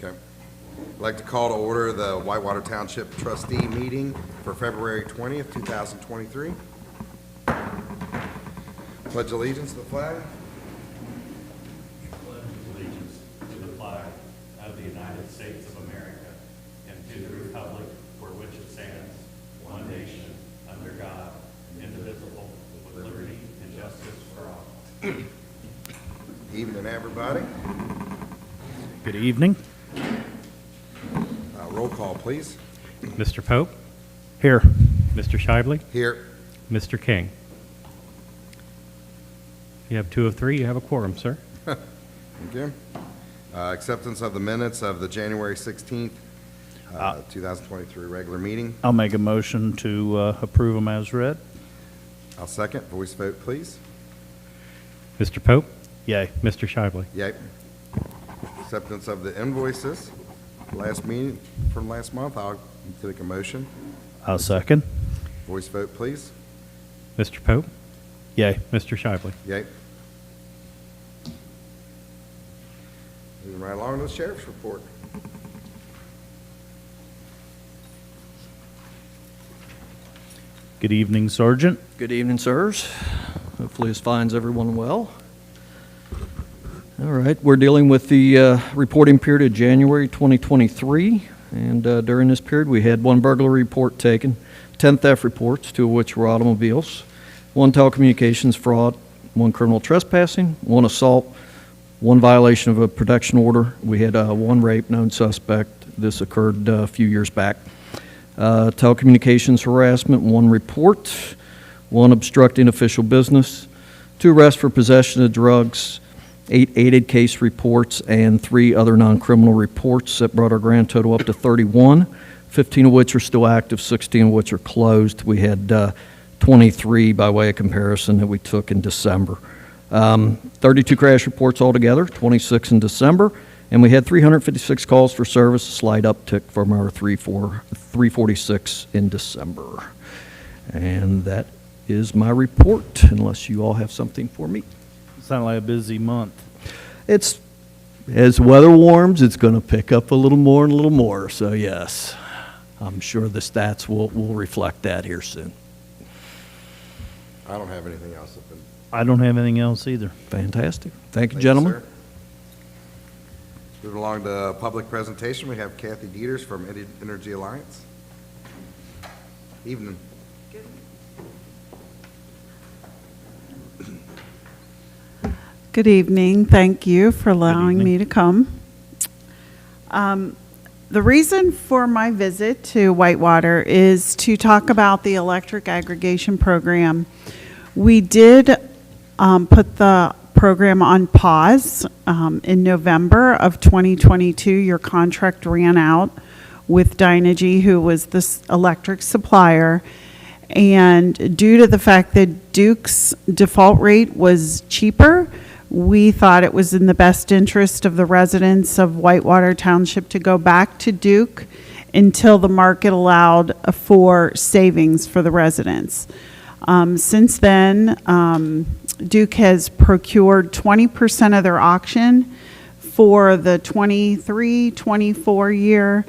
Okay. I'd like to call to order the Whitewater Township Trustee meeting for February 20th, 2023. Pledge allegiance to the flag. Pledge allegiance to the flag of the United States of America and to the republic for which it stands, one nation, under God, indivisible, with liberty and justice for all. Evening, everybody. Good evening. Roll call, please. Mr. Pope, Here. Mr. Shively, Here. Mr. King. You have 2 of 3. You have a quorum, sir. Thank you. Acceptance of the minutes of the January 16th, 2023 regular meeting. I'll make a motion to approve them as read. I'll second. Voice vote, please. Mr. Pope, Yay. Mr. Shively. Yay. Acceptance of the invoices. Last meeting from last month. I'll take a motion. I'll second. Voice vote, please. Mr. Pope, Yay. Mr. Shively. Yay. Moving right along to the sheriff's report. Good evening, Sergeant. Good evening, sirs. Hopefully this finds everyone well. All right, we're dealing with the reporting period of January 2023, and during this period we had 1 burglary report taken, 10 theft reports, 2 of which were automobiles, 1 telecommunications fraud, 1 criminal trespassing, 1 assault, 1 violation of a protection order. We had 1 rape, known suspect. This occurred a few years back. Telecommunications harassment, 1 report, 1 obstructing official business, 2 arrests for possession of drugs, 8 aided case reports, and 3 other non-criminal reports. That brought our grand total up to 31, 15 of which are still active, 16 of which are closed. We had 23 by way of comparison that we took in December. 32 crash reports altogether, 26 in December, and we had 356 calls for service, a slight uptick from our 346 in December. And that is my report, unless you all have something for me. Sound like a busy month. It's, as weather warms, it's going to pick up a little more and a little more. So yes, I'm sure the stats will reflect that here soon. I don't have anything else. I don't have anything else either. Fantastic. Thank you, Thank gentlemen. sir. Moving along to public presentation, we have Kathy Dieters from Energy Alliance. Evening. Good evening. Thank you for allowing evening. me to come. The reason for my visit to Whitewater is to talk about the electric aggregation program. We did put the program on pause in November of 2022. Your contract ran out with Dynegy, who was this electric supplier. And due to the fact that Duke's default rate was cheaper, we thought it was in the best interest of the residents of Whitewater Township to go back to Duke until the market allowed for savings for the residents. Since then, Duke has procured 20% of their auction for the 23-24 year,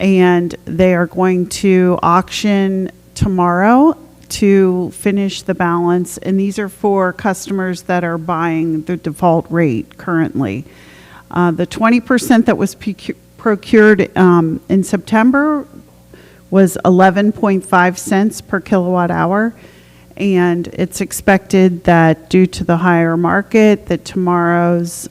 and they are going to auction tomorrow to finish the balance, and these are for customers that are buying the default rate currently. The 20% that was procured in September was 11.5 cents per kilowatt hour, and it's expected that due to the higher market that tomorrow's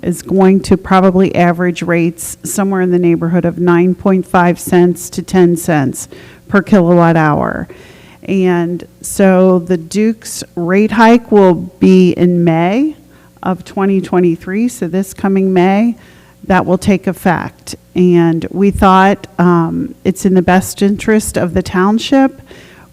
is going to probably average rates somewhere in the neighborhood of 9.5 cents to 10 cents per kilowatt hour. And so the Duke's rate hike will be in May of 2023, so this coming May, that will take effect. And we thought it's in the best interest of the township.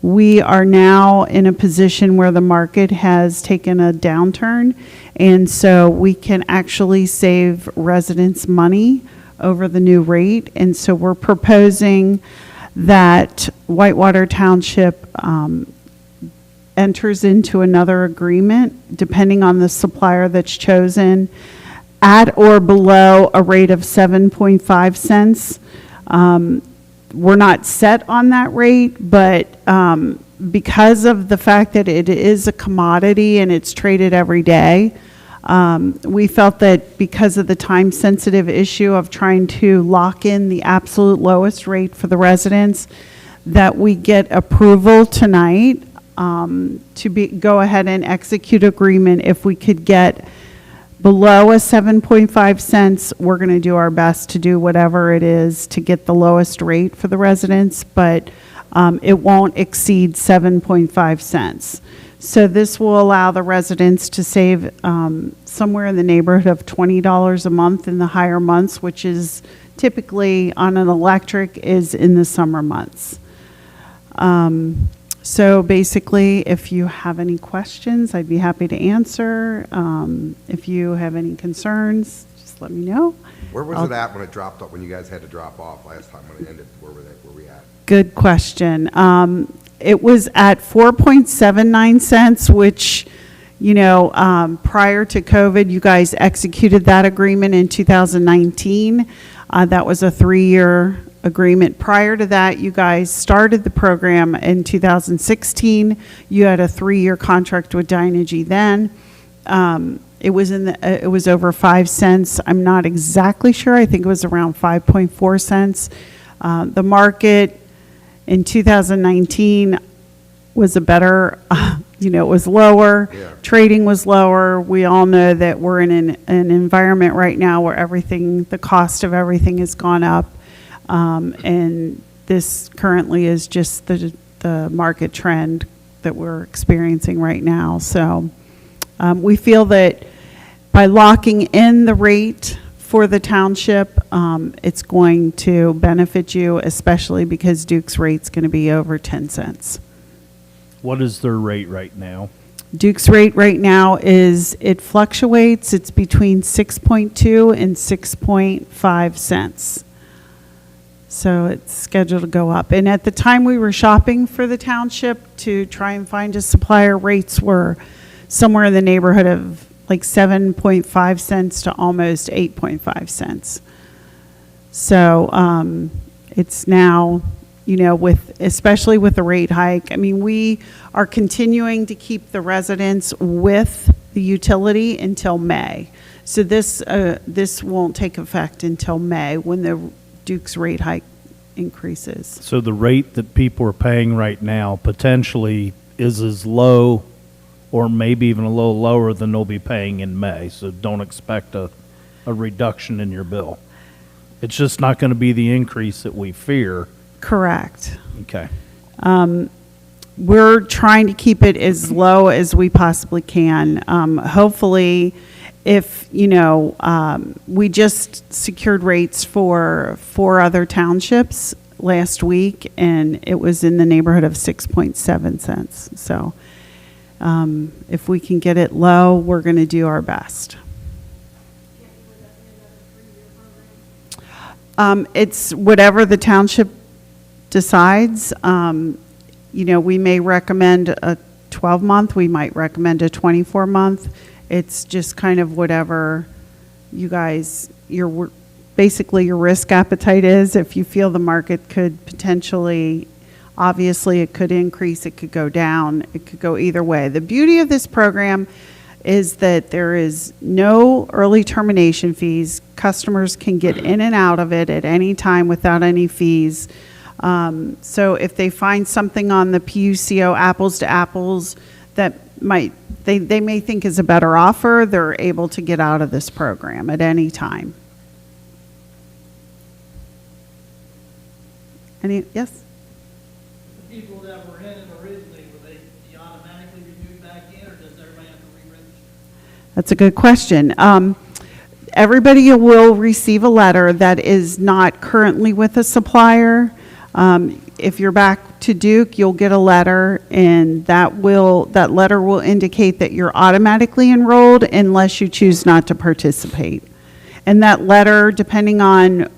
We are now in a position where the market has taken a downturn, and so we can actually save residents money over the new rate. And so we're proposing that Whitewater Township enters into another agreement, depending on the supplier that's chosen, at or below a rate of 7.5 cents. We're not set on that rate, but because of the fact that it is a commodity and it's traded every day, we felt that because of the time-sensitive issue of trying to lock in the absolute lowest rate for the residents, that we get approval tonight to go ahead and execute agreement. If we could get below a 7.5 cents, we're going to do our best to do whatever it is to get the lowest rate for the residents, but it won't exceed 7.5 cents. So this will allow the residents to save somewhere in the neighborhood of $20 a month in the higher months, which is typically on an electric is in the summer months. So basically, if you have any questions, I'd be happy to answer. If you have any concerns, just let me know. Where was it at when it dropped off, when you guys had to drop off last time when it ended? Where we at? Good question. It was at 4.79 cents, which, you know, prior to COVID, you guys executed that agreement in 2019. That was a 3-year agreement. Prior to that, you guys started the program in 2016. You had a 3-year contract with Dynegy then. It was over 5 cents. I'm not exactly sure. I think it was around 5.4 cents. The market in 2019 was a better, it was lower. Yeah. Trading was lower. We all know that we're in an environment right now where the cost of everything has gone up. And this currently is just the market trend that we're experiencing right now. So we feel that by locking in the rate for the township, it's going to benefit you, especially because Duke's rate's going to be over 10 cents. What is their rate right now? Duke's rate right now it fluctuates. It's between 6.2 and 6.5 cents. So it's scheduled to go up. And at the time we were shopping for the township to try and find a supplier, rates were somewhere in the neighborhood of like 7.5 cents to almost 8.5 cents. So it's now, especially with the rate hike, I mean, we are continuing to keep the residents with the utility until May. So this won't take effect until May when the Duke's rate hike increases. So the rate that people are paying right now potentially is as low or maybe even a little lower than they'll be paying in May. So don't expect a reduction in your bill. It's just not going to be the increase that we fear. Correct. Okay. We're trying to keep it as low as we possibly can. Hopefully, if, we just secured rates for 4 other townships last week, and it was in the neighborhood of 6.7 cents. So if we can get it low, we're going to do our best. It's whatever the township decides. We may recommend a 12-month, we might recommend a 24-month. It's just kind of whatever you guys, basically your risk appetite is. If you feel the market could potentially, obviously it could increase, it could go down, it could go either way. The beauty of this program is that there is no early termination fees. Customers can get in and out of it at any time without any fees. So if they find something on the PUCO apples to apples that they may think is a better offer, they're able to get out of this program at any time. Yes? The people that were in it originally, will they be automatically renewed back in, or does everybody have to re-register? That's a good question. Everybody will receive a letter that is not currently with a supplier. If you're back to Duke, you'll get a letter, and that letter will indicate that you're automatically enrolled unless you choose not to participate. And that letter, depending on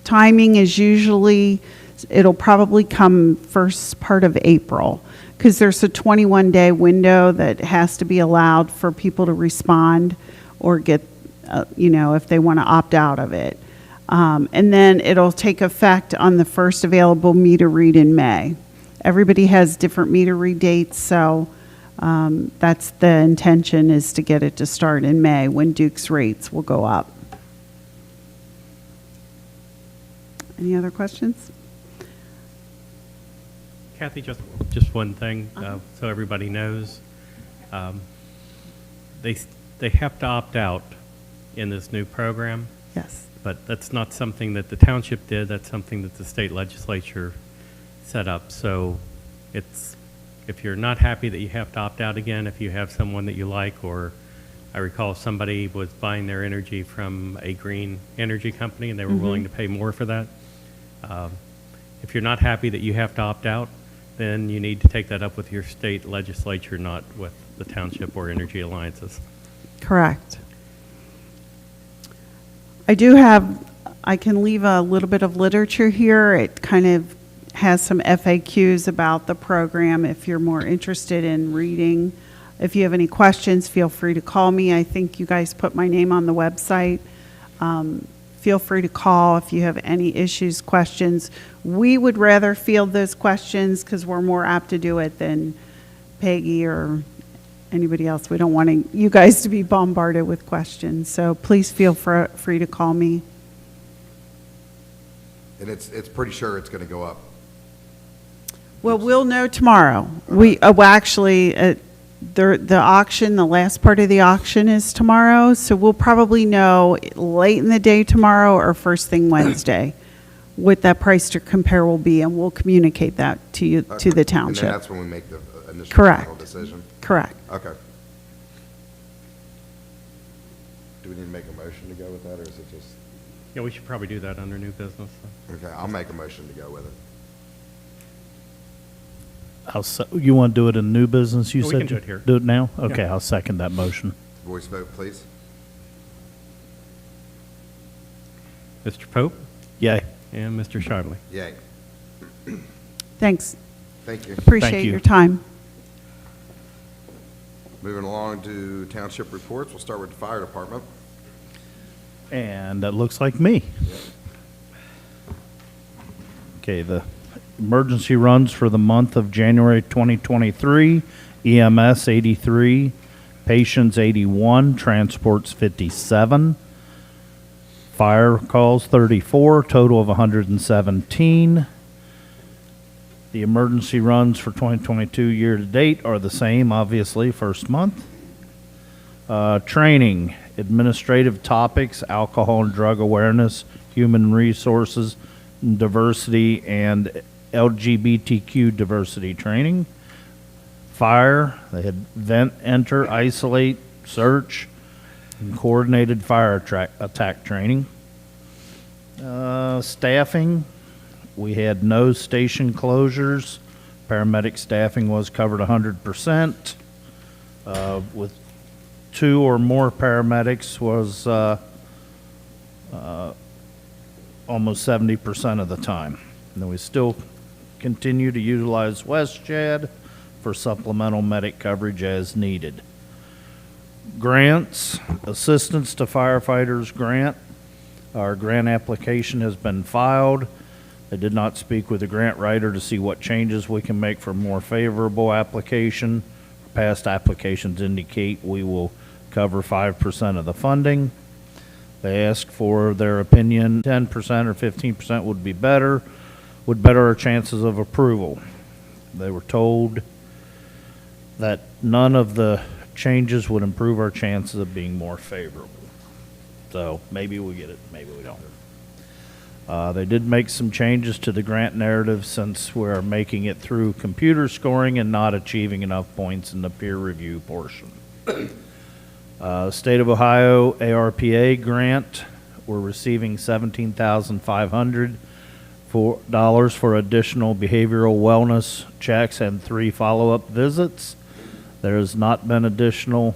timing, is usually, it'll probably come first part of April, because there's a 21-day window that has to be allowed for people to respond or get if they want to opt out of it. And then it'll take effect on the first available meter read in May. Everybody has different meter read dates, so that's the intention, is to get it to start in May when Duke's rates will go up. Any other questions? Kathy, just one thing, so everybody knows. They have to opt out in this new program, Yes. but that's not something that the township did. That's something that the state legislature set up. So if you're not happy that you have to opt out again, if you have someone that you like, or I recall somebody was buying their energy from a green energy company and they were willing to pay more for that. If you're not happy that you have to opt out, then you need to take that up with your state legislature, not with the township or energy alliances. Correct. I can leave a little bit of literature here. It kind of has some FAQs about the program if you're more interested in reading. If you have any questions, feel free to call me. I think you guys put my name on the website. Feel free to call if you have any issues, questions. We would rather field those questions because we're more apt to do it than Peggy or anybody else. We don't want you guys to be bombarded with questions. So please feel free to call me. And it's pretty sure it's going to go up. Well, we'll know tomorrow. The auction, the last part of the auction is tomorrow, so we'll probably know late in the day tomorrow or first thing Wednesday what that price to compare will be, and we'll communicate that to you, to the And township. then that's when we make the initial Correct. final decision? Correct. Okay. Do we need to make a motion to go with that, or is it just, Yeah, we should probably do that under new business. okay, I'll make a motion to go with it. You want to do it in new business, you No, we said? can do it here. Do it now? Okay, Yeah. I'll second that motion. Voice vote, please. Mr. Pope Yay. and Mr. Shively. Yay. Thanks. Thank you. Appreciate you. your time. Moving along to township reports, we'll start with the fire department. And that looks like me. Okay, the emergency runs for the month of January 2023, EMS 83, patients 81, transports 57, fire calls 34, total of 117. The emergency runs for 2022 year-to-date are the same, obviously, first month. Training, administrative topics, alcohol and drug awareness, human resources, diversity, and LGBTQ diversity training. Fire, they had vent, enter, isolate, search, and coordinated fire attack training. Staffing, we had no station closures. Paramedic staffing was covered 100%. With 2 or more paramedics was almost 70% of the time. And then we still continue to utilize West Chad for supplemental medic coverage as needed. Grants, assistance to firefighters grant. Our grant application has been filed. I did not speak with the grant writer to see what changes we can make for more favorable application. Past applications indicate we will cover 5% of the funding. They asked for their opinion. 10% or 15% would be better, would better our chances of approval. They were told that none of the changes would improve our chances of being more favorable. So maybe we get it, maybe we don't. They did make some changes to the grant narrative since we're making it through computer scoring and not achieving enough points in the peer review portion. State of Ohio ARPA grant, we're receiving $17,500 for additional behavioral wellness checks and 3 follow-up visits. There has not been additional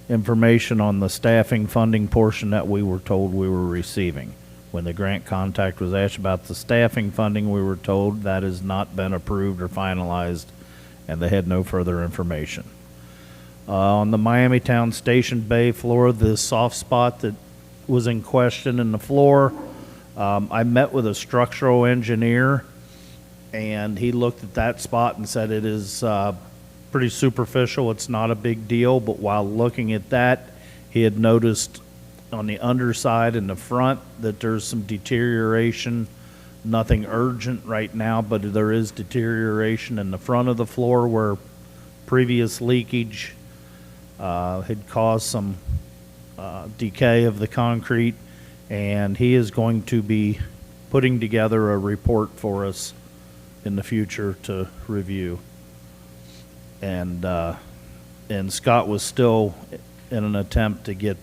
information on the staffing funding portion that we were told we were receiving. When the grant contact was asked about the staffing funding, we were told that has not been approved or finalized, and they had no further information. On the Miamitown Station Bay floor, the soft spot that was in question in the floor, I met with a structural engineer, and he looked at that spot and said it is pretty superficial. It's not a big deal, but while looking at that, he had noticed on the underside and the front that there's some deterioration. Nothing urgent right now, but there is deterioration in the front of the floor where previous leakage had caused some decay of the concrete, and he is going to be putting together a report for us in the future to review. And Scott was still in an attempt to get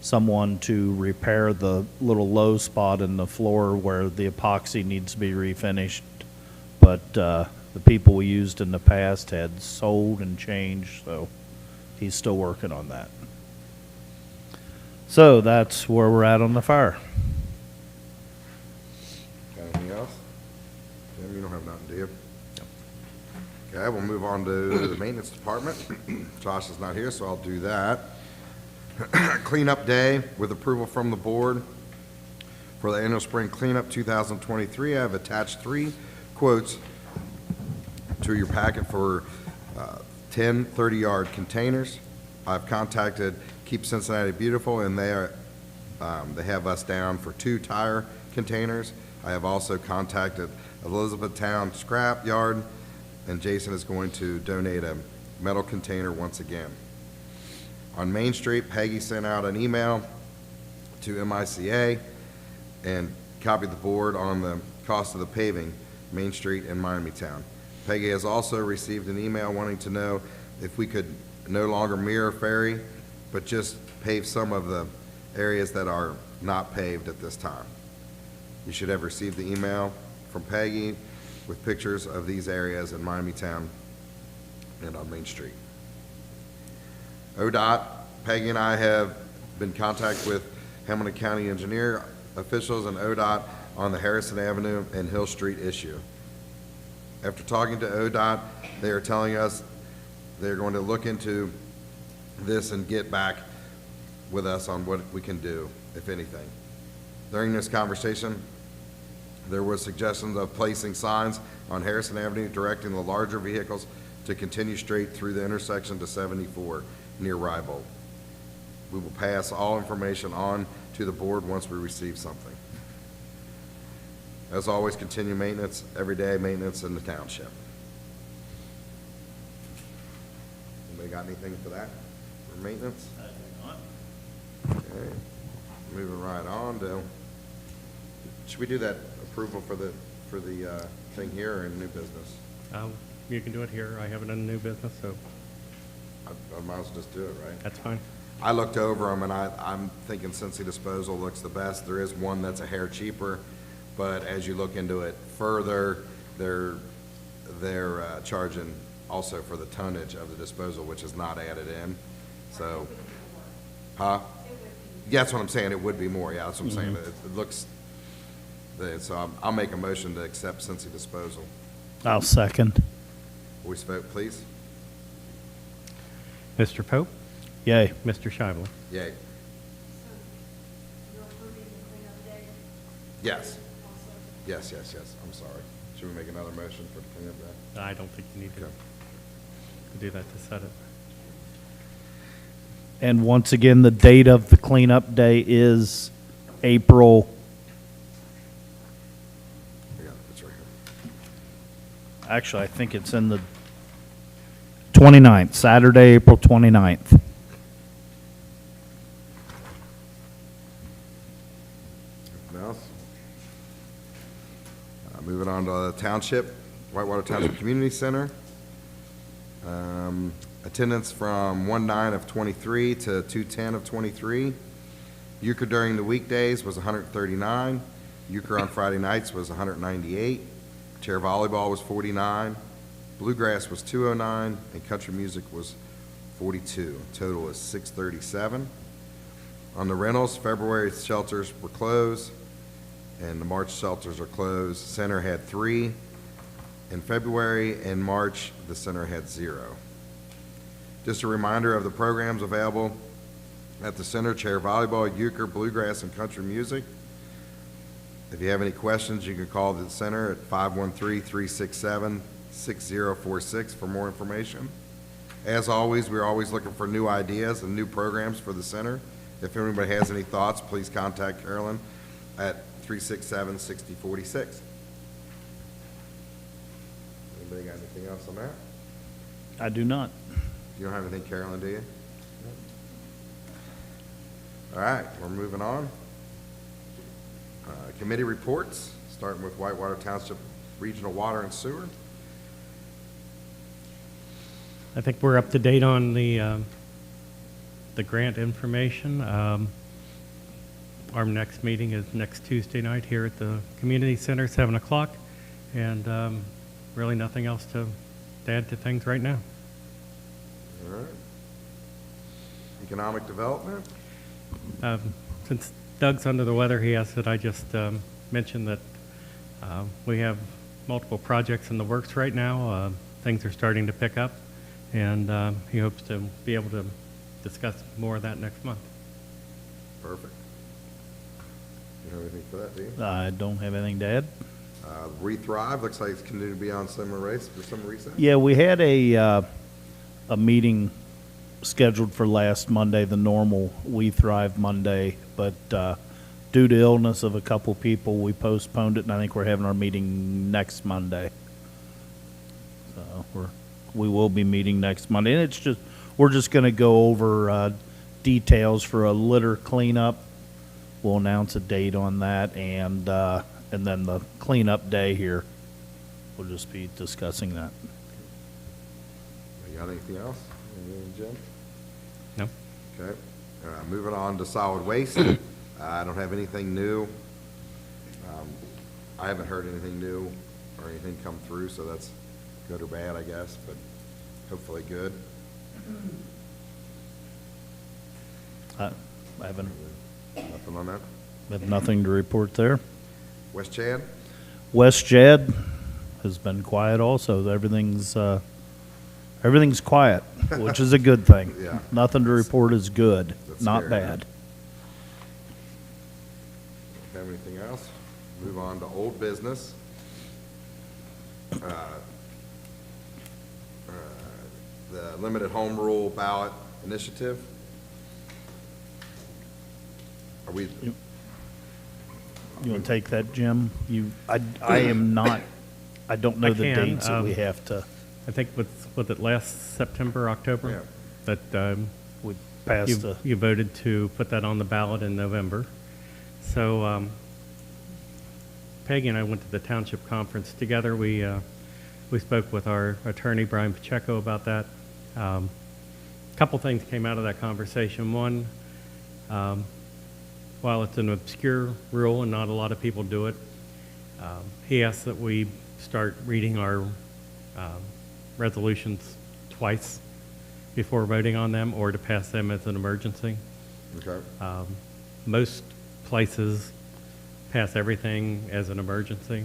someone to repair the little low spot in the floor where the epoxy needs to be refinished. But the people we used in the past had sold and changed, so he's still working on that. So that's where we're at on the fire. Got anything else? Jim, you don't have nothing, do you? Okay, we'll move on to the maintenance department. Josh is not here, so I'll do that. Cleanup day with approval from the board for the annual spring cleanup 2023. I have attached 3 quotes to your packet for 10 30-yard containers. I've contacted Keep Cincinnati Beautiful, and they have us down for 2 tire containers. I have also contacted Elizabethtown Scrap Yard, and Jason is going to donate a metal container once again. On Main Street, Peggy sent out an email to MICA and copied the board on the cost of the paving Main Street in Miamitown. Peggy has also received an email wanting to know if we could no longer mirror ferry, but just pave some of the areas that are not paved at this time. You should have received the email from Peggy with pictures of these areas in Miamitown and on Main Street. ODOT, Peggy and I have been in contact with Hamilton County engineer officials and ODOT on the Harrison Avenue and Hill Street issue. After talking to ODOT, they are telling us they're going to look into this and get back with us on what we can do, if anything. During this conversation, there were suggestions of placing signs on Harrison Avenue directing the larger vehicles to continue straight through the intersection to 74 near Rival. We will pass all information on to the board once we receive something. As always, continue maintenance, everyday maintenance in the township. Anybody got anything for that, for maintenance? Okay, moving right on to, should we do that approval for the thing here or in new business? You can do it here. I haven't done new business, so I might as well just do it, right? that's fine. I looked over them, and I'm thinking Cincy Disposal looks the best. There is one that's a hair cheaper, but as you look into it further, they're charging also for the tonnage of the disposal, which is not added in. So, huh? Yeah, that's what I'm saying. It would be more. Yeah, that's what I'm saying. It looks. So I'll make a motion to accept Cincy Disposal. I'll second. Voice vote, please. Mr. Pope, Yay. Mr. Shively. Yay. Yes. Yes. I'm sorry. Should we make another motion for the cleanup day? I don't think you need to Okay. do that to set it. And once again, the date of the cleanup day is April, Yeah, it's right here. actually, I think it's in the 29th, Saturday, April 29th. Anything else? Moving on to the Township, Whitewater Township Community Center. Attendance from 1/9 of 23 to 2/10 of 23. Euchre during the weekdays was 139. Euchre on Friday nights was 198. Chair volleyball was 49. Bluegrass was 209, and country music was 42. Total is 637. On the rentals, February shelters were closed, and the March shelters are closed. Center had 3. In February and March, the center had 0. Just a reminder of the programs available at the center: chair volleyball, euchre, bluegrass, and country music. If you have any questions, you can call the center at 513-367-6046 for more information. As always, we're always looking for new ideas and new programs for the center. If anybody has any thoughts, please contact Carolyn at 367-6046. Anybody got anything else on that? I do not. You don't have anything, Carolyn, do you? All right, we're moving on. Committee reports, starting with Whitewater Township Regional Water and Sewer. I think we're up to date on the grant information. Our next meeting is next Tuesday night here at the Community Center, 7 o'clock, and really nothing else to add to things right now. All right. Economic development. Since Doug's under the weather, he asked that I just mention that we have multiple projects in the works right now. Things are starting to pick up, and he hopes to be able to discuss more of that next month. Perfect. You have anything for that, do you? I don't have anything to add. Rethrive, looks like it's continuing to be on similar race for some reason. Yeah, we had a meeting scheduled for last Monday, the normal We Thrive Monday, but due to illness of a couple people, we postponed it, and I think we're having our meeting next Monday. So we will be meeting next Monday, and we're just going to go over details for a litter cleanup. We'll announce a date on that, and then the cleanup day here. We'll just be discussing that. You got anything else? Anything, Jim? No? Okay. Moving on to solid waste. I don't have anything new. I haven't heard anything new or anything come through, so that's good or bad, I guess, but hopefully good. I haven't Nothing on that. have nothing to report there. West Chad? West Jed has been quiet also. Everything's quiet, which is a good thing. Yeah. Nothing to report is good, That's not scary. bad. Have anything else? Move on to old business. The limited home rule ballot initiative. Are we, You want to take that, Jim? I am not, I don't know I the can, dates that we have to, I think was it last September, October? Yeah. That we passed the, you voted to put that on the ballot in November. So Peggy and I went to the township conference together. We spoke with our attorney, Brian Pacheco, about that. A couple things came out of that conversation. One, while it's an obscure rule and not a lot of people do it, he asked that we start reading our resolutions twice before voting on them, or to pass them as an emergency. okay, Most places pass everything as an emergency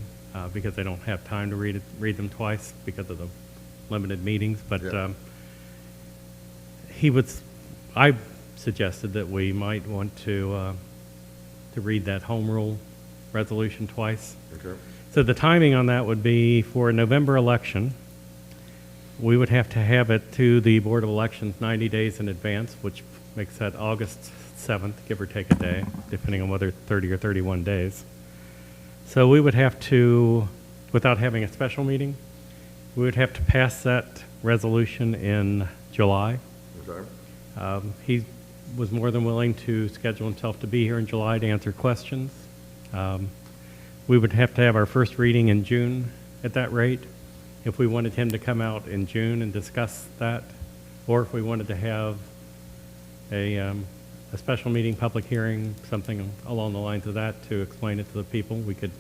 because they don't have time to read them twice because of the limited meetings. But Yeah. I suggested that we might want to read that home rule resolution twice. okay, So the timing on that would be for a November election. We would have to have it to the Board of Elections 90 days in advance, which makes that August 7th, give or take a day, depending on whether 30 or 31 days. So we would have to, without having a special meeting, we would have to pass that resolution in July. okay, He was more than willing to schedule himself to be here in July to answer questions. We would have to have our first reading in June at that rate, if we wanted him to come out in June and discuss that, or if we wanted to have a special meeting, public hearing, something along the lines of that to explain it to the people. We could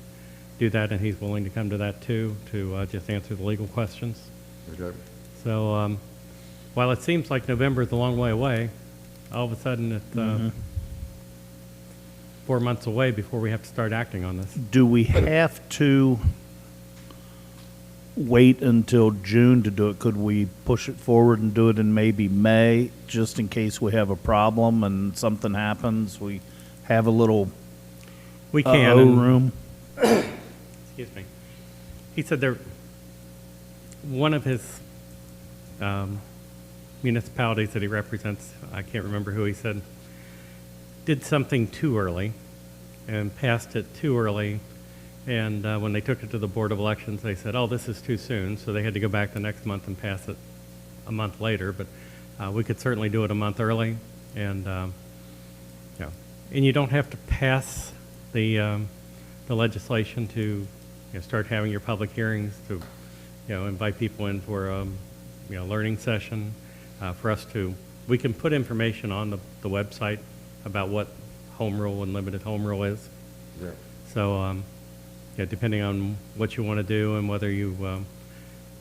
do that, and he's willing to come to that too, to just answer the legal questions. okay. So while it seems like November is a long way away, all of a sudden it's 4 months away before we have to start acting on this. do we have to, wait until June to do it? Could we push it forward and do it in maybe May, just in case we have a problem and something happens? We have a little We can. uh-oh and- room. Excuse me. He said one of his municipalities that he represents, I can't remember who he said, did something too early and passed it too early. And when they took it to the Board of Elections, they said, oh, this is too soon. So they had to go back the next month and pass it a month later. But we could certainly do it a month early. And, and you don't have to pass the legislation to start having your public hearings, to invite people in for a learning session. For us to, we can put information on the website about what home rule and limited home rule is. Yeah. So, depending on what you want to do and whether you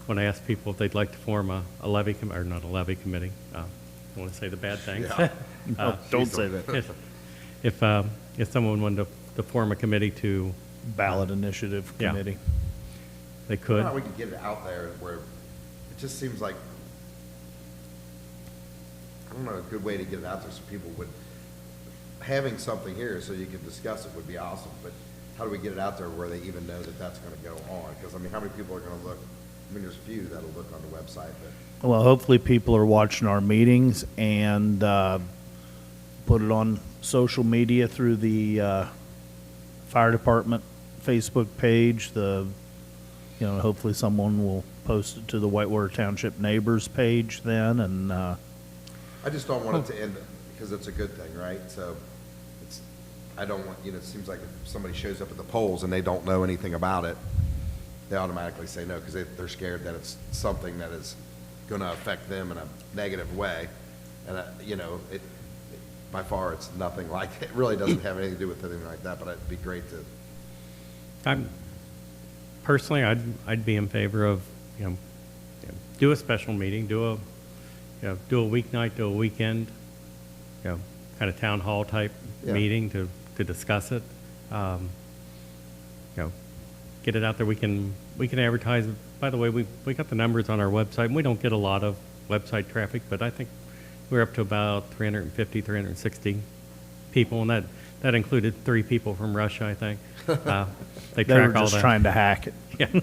want to ask people if they'd like to form a levy or not a levy committee. I don't want to say the bad things. Yeah. No, don't say that. If someone wanted to form a committee to, Ballot initiative Yeah. committee. they could. How we could get it out there where it just seems like, I don't know, a good way to get it out there so people would, having something here so you can discuss it would be awesome, but how do we get it out there where they even know that that's gonna go on? Because, I mean, how many people are gonna look, I mean, there's few that'll look on the website, but, Well, hopefully people are watching our meetings and put it on social media through the fire department Facebook page. Hopefully someone will post it to the Whitewater Township neighbors page then, and I just don't want it to end, because it's a good thing, right? So, it's, I don't want, it seems like if somebody shows up at the polls and they don't know anything about it, they automatically say no, because they're scared that it's something that is gonna affect them in a negative way. And, by far, it's nothing like, it really doesn't have anything to do with anything like that, but it'd be great to, Personally, I'd be in favor of, do a special meeting, do a weeknight, do a weekend, kind of town hall type Yeah. meeting to discuss it. Get it out there. We can advertise. By the way, we got the numbers on our website, and we don't get a lot of website traffic, but I think we're up to about 350, 360 people, and that included 3 people from Russia, I think. They they track were all just that. trying to hack it. Yeah.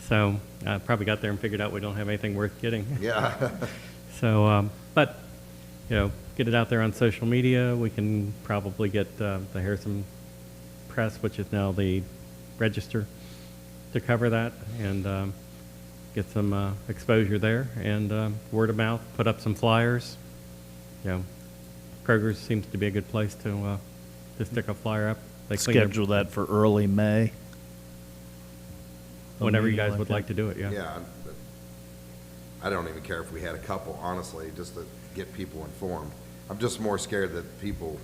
So probably got there and figured out we don't have anything worth getting. yeah. So, but, get it out there on social media. We can probably get the Harrison Press, which is now the Register, to cover that and get some exposure there and word of mouth, put up some flyers. Kroger's seems to be a good place to stick a flyer up. They clean their- Schedule that for early May. A whenever you meeting guys like would that. like to do it, yeah. Yeah, I don't even care if we had a couple, honestly, just to get people informed. I'm just more scared that people,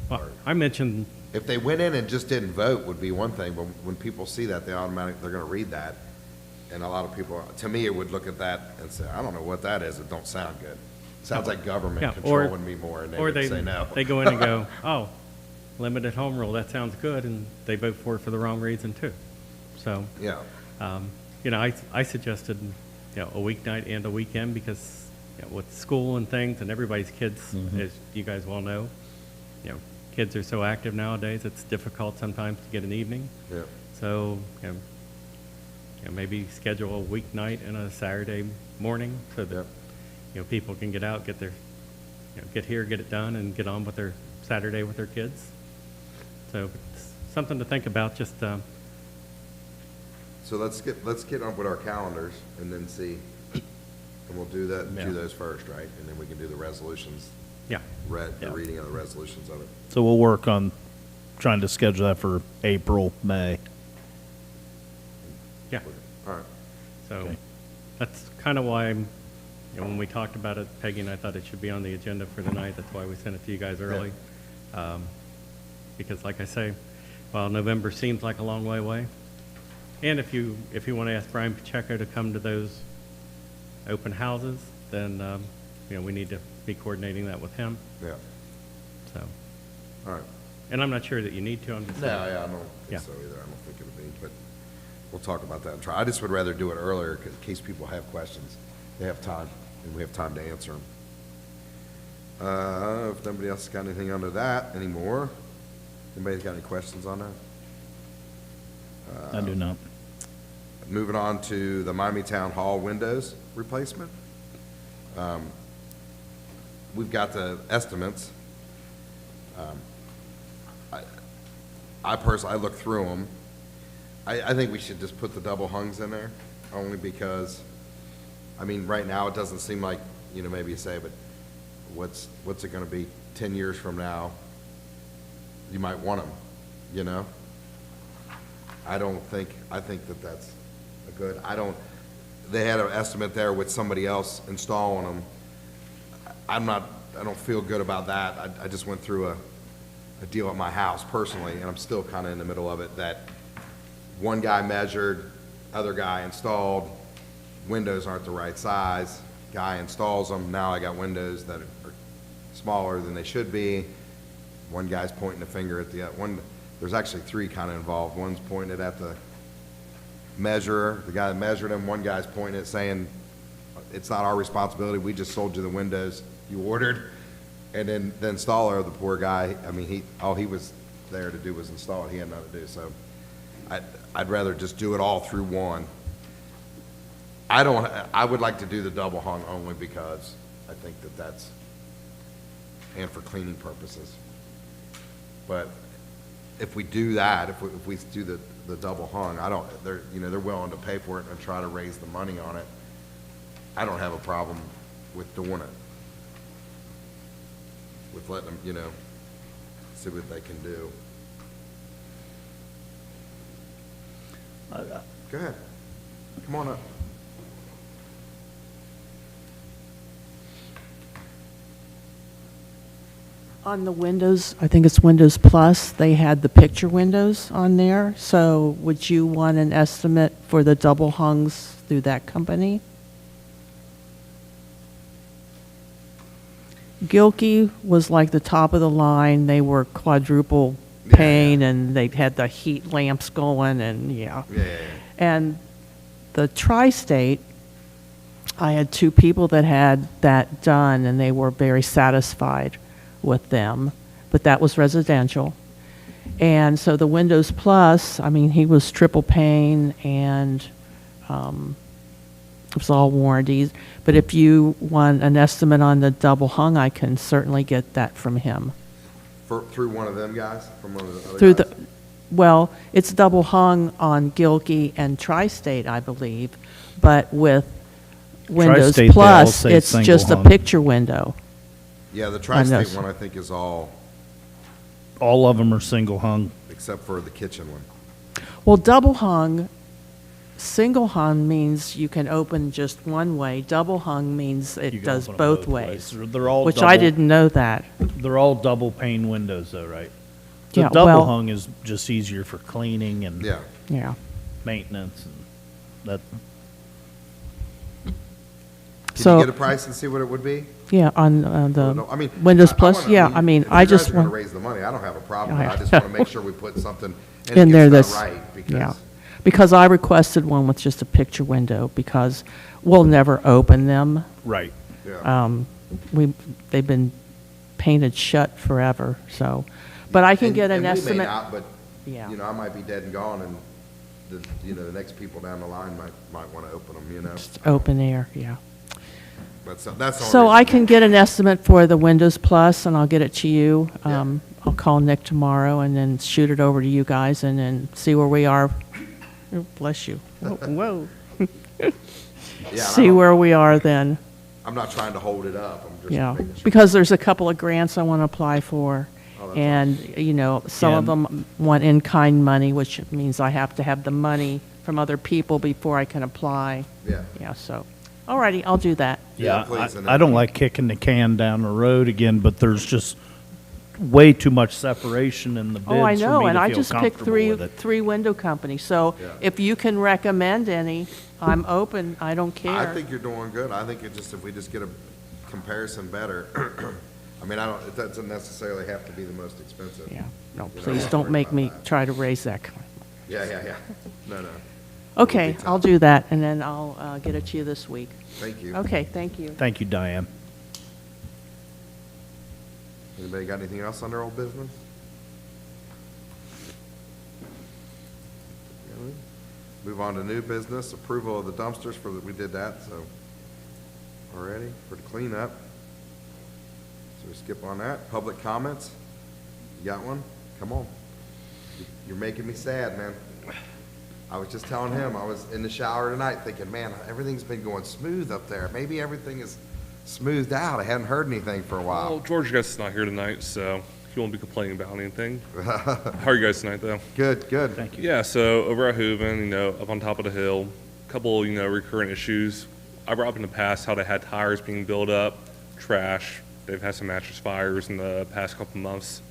Well, I mentioned, if they went in and just didn't vote would be one thing, but when people see that, they're gonna read that. And a lot of people, to me, it would look at that and say, I don't know what that is, it don't sound good. Sounds like government Yeah, or- controlling me more, and they or would they say no. they go in and go, oh, limited home rule, that sounds good, and they vote for it for the wrong reason too. So, Yeah, I suggested, a weeknight and a weekend because, with school and things and everybody's kids, as you guys well know, kids are so active nowadays, it's difficult sometimes to get an evening. yeah, So, maybe schedule a weeknight and a Saturday morning so that, people can get out, get their, get here, get it done, and get on with their Saturday with their kids. So, it's something to think about, just, so let's get up with our calendars and then see, and we'll do that, Yeah. do those first, right? And then we can do the resolutions, yeah. the Yeah. reading of the resolutions of it. So we'll work on trying to schedule that for April, May. Yeah. All right, So Okay. that's kind of why, when we talked about it, Peggy and I thought it should be on the agenda for tonight. That's why we sent it to you guys early. Because like I say, while November seems like a long way away, and if you want to ask Brian Pacheco to come to those open houses, then, we need to be coordinating that with him. yeah, So, all right. and I'm not sure that you need to, I'm just No, saying. yeah, I don't Yeah. think so either, I don't think it'll be, but, we'll talk about that and try. I just would rather do it earlier 'cause in case people have questions. They have time, and we have time to answer them. If nobody else has got anything under that anymore, anybody got any questions on that? I do not. Moving on to the Miami Town Hall windows replacement. We've got the estimates. I personally, I looked through them. I think we should just put the double hungs in there, only because, I mean, right now, it doesn't seem like, you know, maybe you say, but what's it gonna be 10 years from now? You might want them, you know? I think that that's a good, they had an estimate there with somebody else installing them. I don't feel good about that. I just went through a deal at my house personally, and I'm still kind of in the middle of it, that one guy measured, other guy installed, windows aren't the right size, guy installs them, now I got windows that are smaller than they should be. One guy's pointing the finger at the other one. There's actually three kind of involved. One's pointed at the measurer, the guy that measured them. One guy's pointing at saying, it's not our responsibility, we just sold you the windows you ordered. And then the installer, the poor guy, I mean, all he was there to do was install it, he had nothing to do, so I'd rather just do it all through one. I would like to do the double hung only because I think that's, and for cleaning purposes. But if we do that, if we do the double hung, they're willing to pay for it and try to raise the money on it. I don't have a problem with doing it. With letting them, you know, see what they can do. Go ahead. Come on up. On the windows, I think it's Windows Plus, they had the picture windows on there. So would you want an estimate for the double hungs through that company? Gilkey was like the top of the line. They were quadruple pane, and they had the heat lamps going, and yeah. And the Tri-State, I had two people that had that done, and they were very satisfied with them, but that was residential. And so the Windows Plus, I mean, he was triple pane, and it was all warranties. But if you want an estimate on the double hung, I can certainly get that from him. Through one of them guys? From one of the other Through guys? Well, it's double hung on Gilkey and Tri-State, I believe, but with Windows Tri-State, they all Plus, say it's single just a hung. picture window. Yeah, the Tri-State those. one I think is all, All of them are single hung. except for the kitchen one. Well, double hung, single hung means you can open just one way. Double hung means You it can does open 'em both ways, They're all which I double- didn't know that. They're all double pane windows though, right? The Yeah, double well- hung is just easier for cleaning and Yeah. Yeah. maintenance and that. Can So- you get a price and see what it would be? Yeah, on No, I mean, the Windows I Plus, wanna- yeah, I mean, if I you guys just are gonna want, raise the money, I don't have a problem. Yeah. I just want to make sure we put something in there it gets that's, done right, yeah. because, Because I requested one with just a picture window, because we'll never open them. Right. yeah. They've been painted shut forever, so, but I can And- get an and we may estimate. not, but, Yeah. you know, I might be dead and gone, and the next people down the line might want to open them, you know? Just open air, yeah. That's the only So reason. I can get an estimate for the Windows Plus, and I'll get it to you. Yeah. I'll call Nick tomorrow and then shoot it over to you guys and then see where we are. Oh, bless you. Whoa. Yeah, and See where we are then, I'm not trying to hold it up, I'm just yeah. making sure. Because there's a couple of grants I want to apply for. Oh, that's And, you know, some of Yeah. them want in-kind money, which means I have to have the money from other people before I can apply. Yeah. Yeah, so, all righty, I'll do that. Yeah, Yeah, please, and I don't then- like kicking the can down the road again, but there's just way too much separation in the bids Oh, I for know, me and to I feel just picked comfortable with it. three window companies, so Yeah. if you can recommend any, I'm open, I don't care. I think you're doing good. I think if we just get a comparison better, I mean, it doesn't necessarily have to be the most expensive. Yeah, no, You know, please don't don't worry make about me that. try to raise that. Yeah. No. Okay, detail. I'll do that, and then I'll get it to you this week. Thank you. Okay, thank you. Thank you, Diane. Anybody got anything else on their old business? Move on to new business, approval of the dumpsters we did that, so, already, for the cleanup. So we skip on that. Public comments? You got one? Come on. You're making me sad, man. I was just telling him, I was in the shower tonight thinking, man, everything's been going smooth up there. Maybe everything is smoothed out. I hadn't heard anything for a Well, while. George guys is not here tonight, so he won't be complaining about anything. How are you guys tonight, though? Good, good. Thank you. Yeah, so over at Hooven, up on top of the hill, a couple, recurrent issues. I brought up in the past how they had tires being built up, trash. They've had some mattress fires in the past couple months.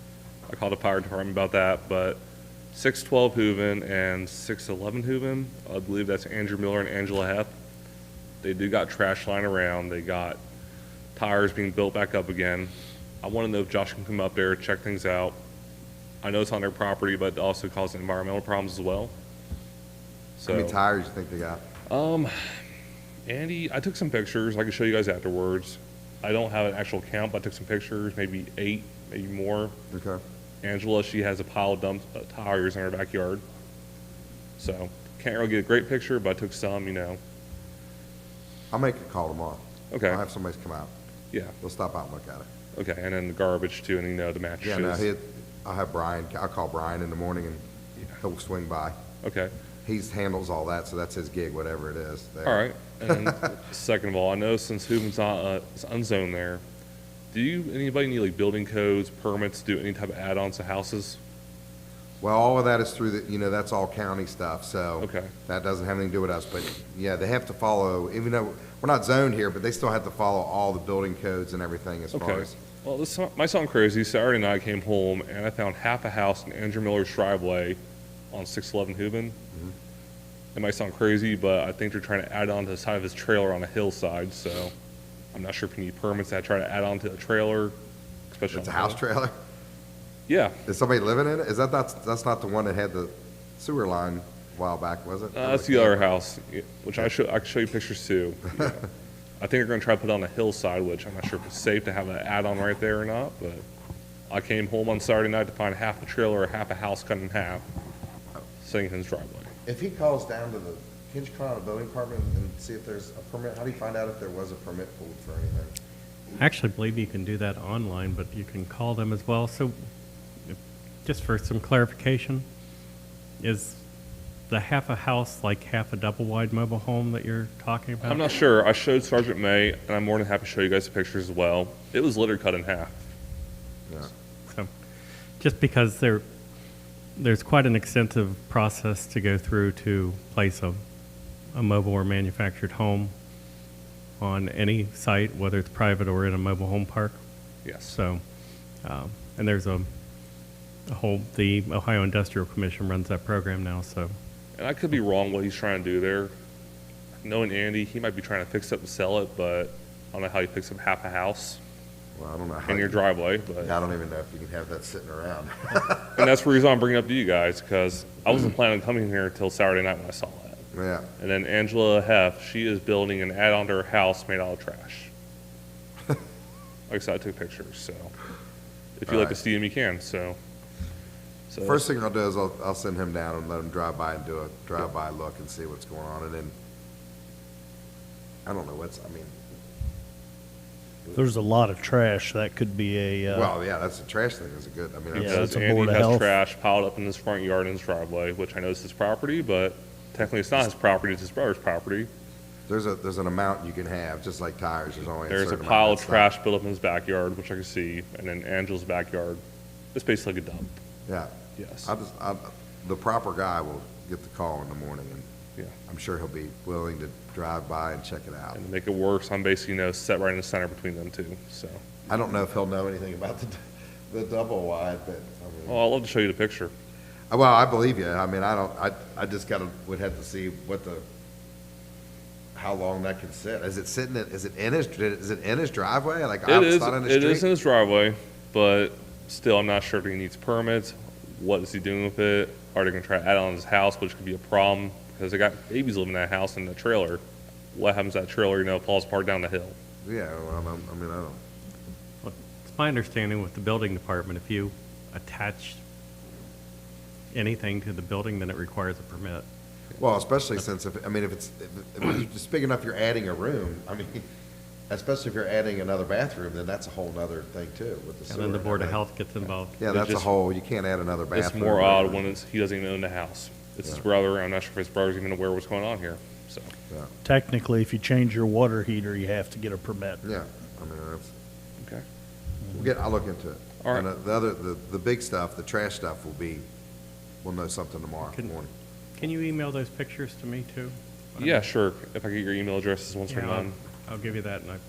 I called the fire department about that, but 612 Hooven and 611 Hooven, I believe that's Andrew Miller and Angela Heff. They do got trash lying around. They got tires being built back up again. I want to know if Josh can come up there, check things out. I know it's on their property, but it also causes environmental problems as well. How many So, tires you think they got? Andy, I took some pictures. I can show you guys afterwards. I don't have an actual count, but I took some pictures, maybe 8, maybe more. Okay. Angela, she has a pile of tires in her backyard. So, can't really get a great picture, but I took some, I'll make a call tomorrow. Okay. I'll have somebody come out. Yeah, We'll stop out and look at it. okay. And then the garbage too, and the mattresses. Yeah, no, I'll have Brian, I'll call Brian in the morning and he'll swing by. Okay. He handles all that, so that's his gig, whatever it is. there. All right. And second of all, I know since Hooven's not it's unzoned there, anybody need like building codes, permits, to do any type of add-ons to houses? Well, all of that is through that's all county stuff, so. Okay. That doesn't have anything to do with us, but yeah, they have to follow, even though we're not zoned here, but they still have to follow all the building codes and everything as far Okay. as. Well, this might sound crazy. Saturday night I came home and I found half a house in Andrew Miller's driveway on 611 Hooven. It might sound crazy, but I think they're trying to add on to the side of his trailer on a hillside, so I'm not sure if you need permits to try to add on to the trailer, especially. It's a on house hill. trailer? Yeah. Is somebody living in it? That's not the one that had the sewer line a while back, was it? That's the other house, which I can show you pictures too. Yeah. I think they're going to try to put it on a hillside, which I'm not sure if it's safe to have an add-on right there or not, but I came home on Saturday night to find half a trailer or half a house cut in half sitting in his driveway. If he calls down to can't you call out the building department and see if there's a permit? How do you find out if there was a permit pulled for anything? I actually believe you can do that online, but you can call them as well. So, just for some clarification, is the half a house like half a double-wide mobile home that you're talking about? I'm not sure. I showed Sergeant May, and I'm more than happy to show you guys the pictures as well. It was literally cut in half. Yeah. So, just because there's quite an extensive process to go through to place a mobile or manufactured home on any site, whether it's private or in a mobile home park. Yes. So, and there's the Ohio Industrial Commission runs that program now, so. And I could be wrong what he's trying to do there. Knowing Andy, he might be trying to fix it and sell it, but I don't know how you fix up half a house Well, I don't know how. in your driveway. But I don't even know if you can have that sitting around. and that's the reason I'm bringing it up to you guys, because I wasn't planning on coming here until Saturday night when I saw that. Yeah. And then Angela Heff, she is building an add-on to her house made out of trash. Like I said, I took pictures, so if you'd like to Alright. see them, you can. So First thing I'll do is I'll send him down and let him drive by and do a drive-by look and see what's going on, and then, I don't know There's a lot of trash. That could be a, well, yeah, that's the trash thing is a good, I mean, Yeah, that's- because that's a Andy Board of has Health. trash piled up in his front yard in his driveway, which I know is his property, but technically it's not his property, it's his brother's property. there's an amount you can have, just like tires, there's only a There's a certain pile amount of of trash stuff. built up in his backyard, which I can see, and then Angela's backyard. It's basically like a dump. Yeah. Yes. The proper guy will get the call in the morning, and Yeah. I'm sure he'll be willing to drive by and check it out. And to make it worse, I'm basically, set right in the center between them two, so. I don't know if he'll know anything about the double wide, but, I mean. Well, I'd love to show you the picture. Well, I believe you. I mean, I just would have to see how long that can sit. Is it in his driveway? Like, It is, it's not in the it is in street? his driveway, but still, I'm not sure if he needs permits. What is he doing with it? Are they gonna try to add on his house, which could be a problem? because they got babies living in that house in the trailer. What happens to that trailer, falls apart down the hill? Yeah, well, I mean, I don't, Well, it's my understanding with the building department, if you attach anything to the building, then it requires a permit. well, especially since if it's big enough you're adding a room, I mean, especially if you're adding another bathroom, then that's a whole nother thing too with the sewer. And then the Board of everything. Health gets involved. Yeah, It that's a just- whole, you can't add another bathroom. It's more or odd anything. when he doesn't even own the house. It's his Yeah. brother. I'm not sure if his brother's even aware of what's going on here, so. Yeah, Technically, if you change your water heater, you have to get a permit. yeah, I mean, that's, Okay. I'll look into it. All right. And the big stuff, the trash stuff we'll know something tomorrow Can- morning. Can you email those pictures to me too? Yeah, sure. If I get your email addresses once we're Yeah, done. I'll give you that, and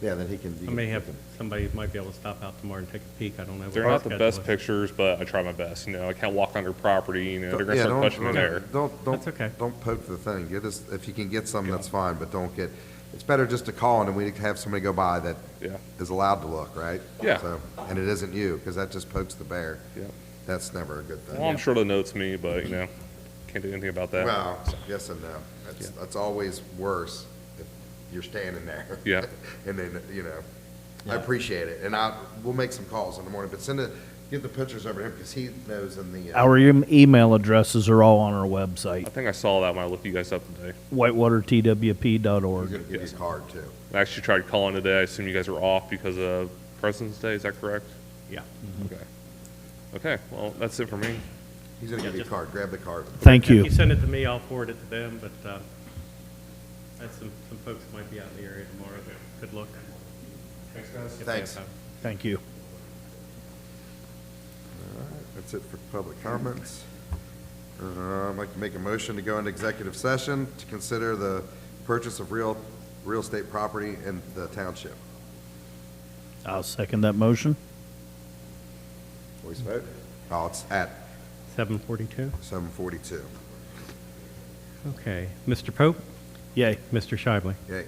Yeah, then I may have, somebody might be able to stop out tomorrow and take a peek. I don't know. what They're their not the schedule best is. pictures, but I try my best. I can't walk on their property. They're gonna Yeah, start questioning there. don't, That's okay. don't poke the thing. Get us, if you can get some, that's fine, but don't get, it's better just to call and then we have somebody go by that Yeah. is allowed to look, right? Yeah. So, and it isn't you, because that just pokes the bear. Yeah. That's never a good thing. Well, I'm sure they'll know it's me, but can't do anything about that. Well, yes and no. That's always worse if you're standing there. Yeah. And then, I appreciate it, and we'll make some calls in the morning, but get the pictures over to him, because he knows in the. Our email addresses are all on our I website, think I saw that when I looked you guys up today. He's whitewatertwp.org. gonna give you a card too. I actually tried calling today. I assume you guys are off because of President's Day. Is that correct? Yeah. Okay. Okay. Well, that's it for me. He's gonna give you a card, grab the card. Thank If you. you send it to me, I'll forward it to them, but I had some folks might be out in the area tomorrow that could look. Thanks, guys. Thanks. Thank you. That's it for public comments. I'd like to make a motion to go into executive session to consider the purchase of real estate property in the township. I'll second that motion. Voice vote? Oh, it's at 7:42. 7:42. Okay. Mr. Pope? Yay. Mr. Shively? Yay.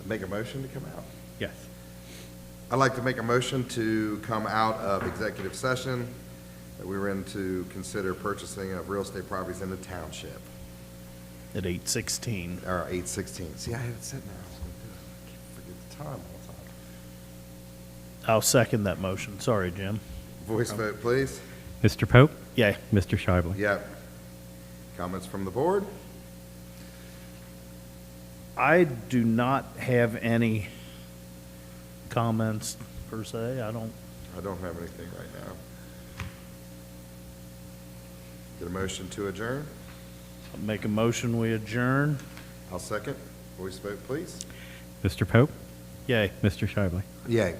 Make a motion to come out. Yes. I'd like to make a motion to come out of executive session that we were in to consider purchasing of real estate properties in the township, At 8:16. or 8:16. See, I had it set now. I was gonna do it. I can't forget the time all the time. I'll second that motion. Sorry, Jim. Voice vote, please. Mr. Pope? Yay. Mr. Shively? Yep. Comments from the board? I do not have any comments per se. I don't. I don't have anything right now. Get a motion to adjourn? Make a motion, we adjourn. I'll second. Voice vote, please. Mr. Pope? Yay. Mr. Shively? Yay.